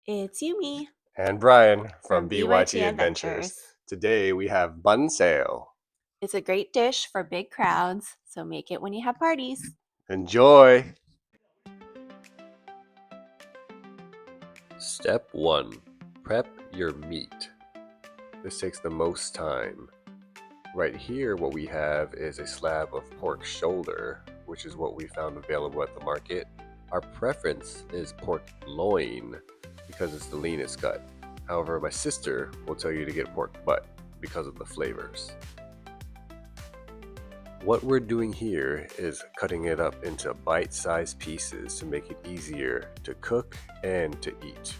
It's Yumi And Brian from from BYT BYT Adventures. Adventures. Today we have Bánh Xèo. It's a great dish for big crowds, so make it when you have parties. Enjoy! Step 1. Prep your meat. This takes the most time. Right here what we have is a slab of pork shoulder, which is what we found available at the market. Our preference is pork loin because it's the leanest cut. However, my sister will tell you to get pork butt because of the flavors. What we're doing here is cutting it up into bite-sized pieces to make it easier to cook and to eat.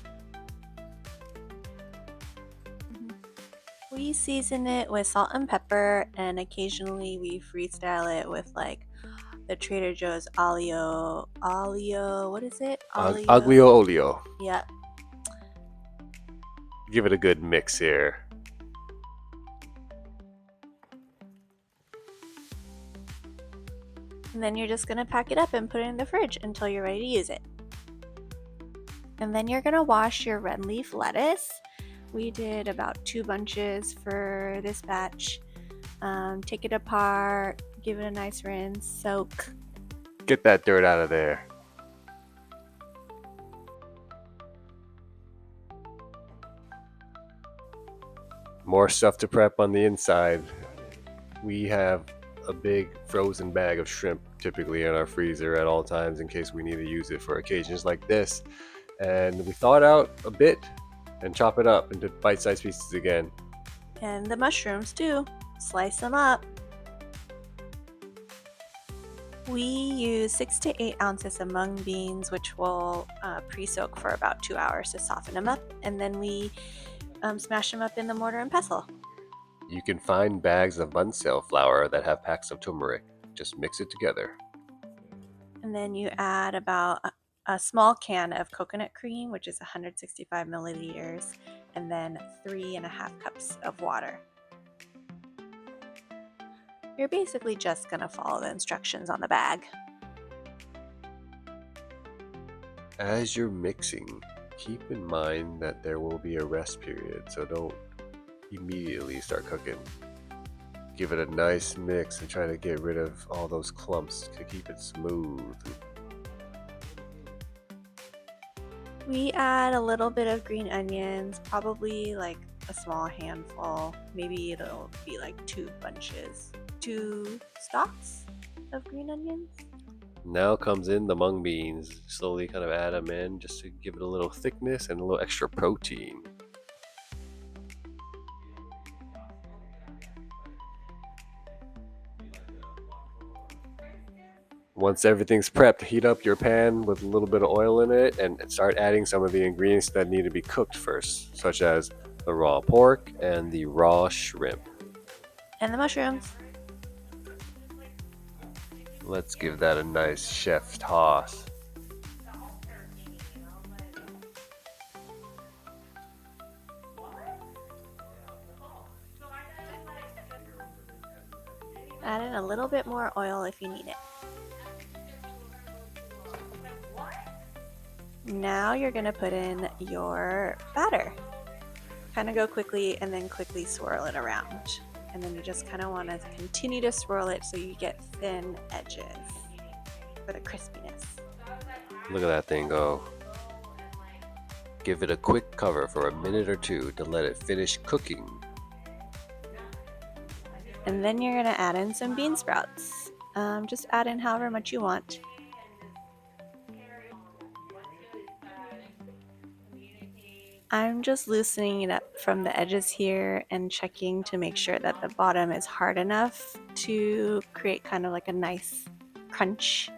We season it with salt and pepper, and occasionally we freestyle it with like the Trader Joe's what is it? Aglio olio. Yeah. Give it a good mix here. And then you're just gonna pack it up and put it in the fridge until you're ready to use it. And then you're gonna wash your red leaf lettuce. We did about 2 bunches for this batch. Take it apart, give it a nice rinse, soak. Get that dirt out of there. More stuff to prep on the inside. We have a big frozen bag of shrimp typically in our freezer at all times in case we need to use it for occasions like this. And we thaw it out a bit and chop it up into bite-sized pieces again. And the mushrooms too, slice them up. We use 6 to 8 ounces of mung beans, which will pre-soak for about 2 hours to soften them up, and then we smash them up in the mortar and pestle. You can find bags of Bánh Xèo flour that have packs of turmeric. Just mix it together. And then you add about a small can of coconut cream, which is 165 milliliters, and then 3.5 cups of water. You're basically just going to follow the instructions on the bag. As you're mixing, keep in mind that there will be a rest period, so don't immediately start cooking. Give it a nice mix and try to get rid of all those clumps to keep it smooth. We add a little bit of green onions, probably like a small handful. Maybe it'll be like 2 bunches, 2 stalks of green onions. Now comes in the mung beans. Slowly kind of add them in just to give it a little thickness and a little extra protein. Once everything's prepped, heat up your pan with a little bit of oil in it and start adding some of the ingredients that need to be cooked first, such as the raw pork and the raw shrimp. And the mushrooms. Let's give that a nice chef toss. Add in a little bit more oil if you need it. Now you're going to put in your batter. Kind of go quickly and then quickly swirl it around. And then you just kind of want to continue to swirl it so you get thin edges for the crispiness. Look at that thing go. Give it a quick cover for a minute or 2 to let it finish cooking. And then you're going to add in some bean sprouts. Just add in however much you want. I'm just loosening it up from the edges here and checking to make sure that the bottom is hard enough to create kind of like a nice crunch.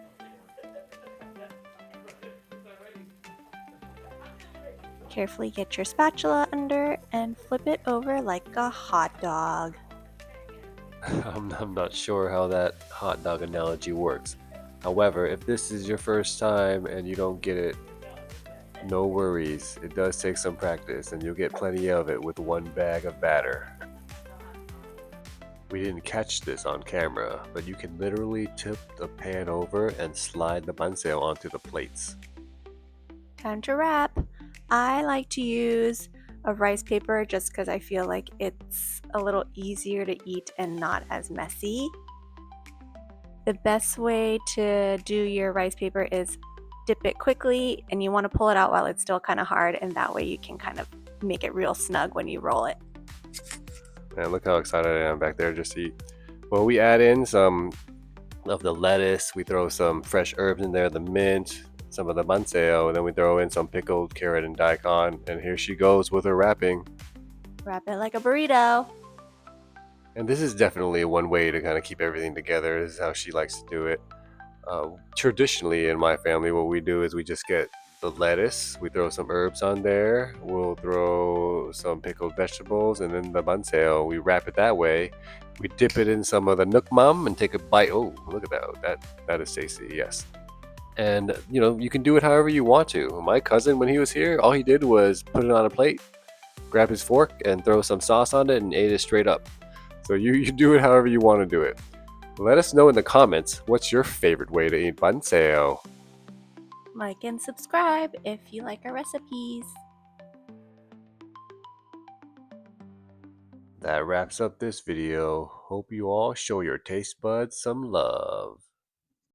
Carefully get your spatula under and flip it over like a hot dog. I'm not sure how that hot dog analogy works. However, if this is your first time and you don't get it, no worries. It does take some practice and you'll get plenty of it with 1 bag of batter. We didn't catch this on camera, but you can literally tip the pan over and slide the Bánh Xèo onto the plates. Time to wrap. I like to use a rice paper just because I feel like it's a little easier to eat and not as messy. The best way to do your rice paper is dip it quickly, and you want to pull it out while it's still kind of hard, and that way you can kind of make it real snug when you roll it. Man, look how excited I am back there just to eat. Well, we add in some of the lettuce, we throw some fresh herbs in there, the mint, some of the Bánh Xèo, and then we throw in some pickled carrot and daikon, and here she goes with her wrapping. Wrap it like a burrito. And this is definitely one way to kind of keep everything together. This is how she likes to do it. Traditionally in my family, what we do is we just get the lettuce, we throw some herbs on there, we'll throw some pickled vegetables, and then the Bánh Xèo, we wrap it that way. We dip it in some of the Nước and take a bite. Oh, look at that. That is tasty, yes. And you can do it however you want to. My cousin, when he was here, all he did was put it on a plate, grab his fork, and throw some sauce on it and ate it straight up. So you do it however you want to do it. Let us know in the comments what's your favorite way to eat Bánh Xèo. Like and subscribe if you like our recipes. That wraps up this video. Hope you all show your taste buds some love.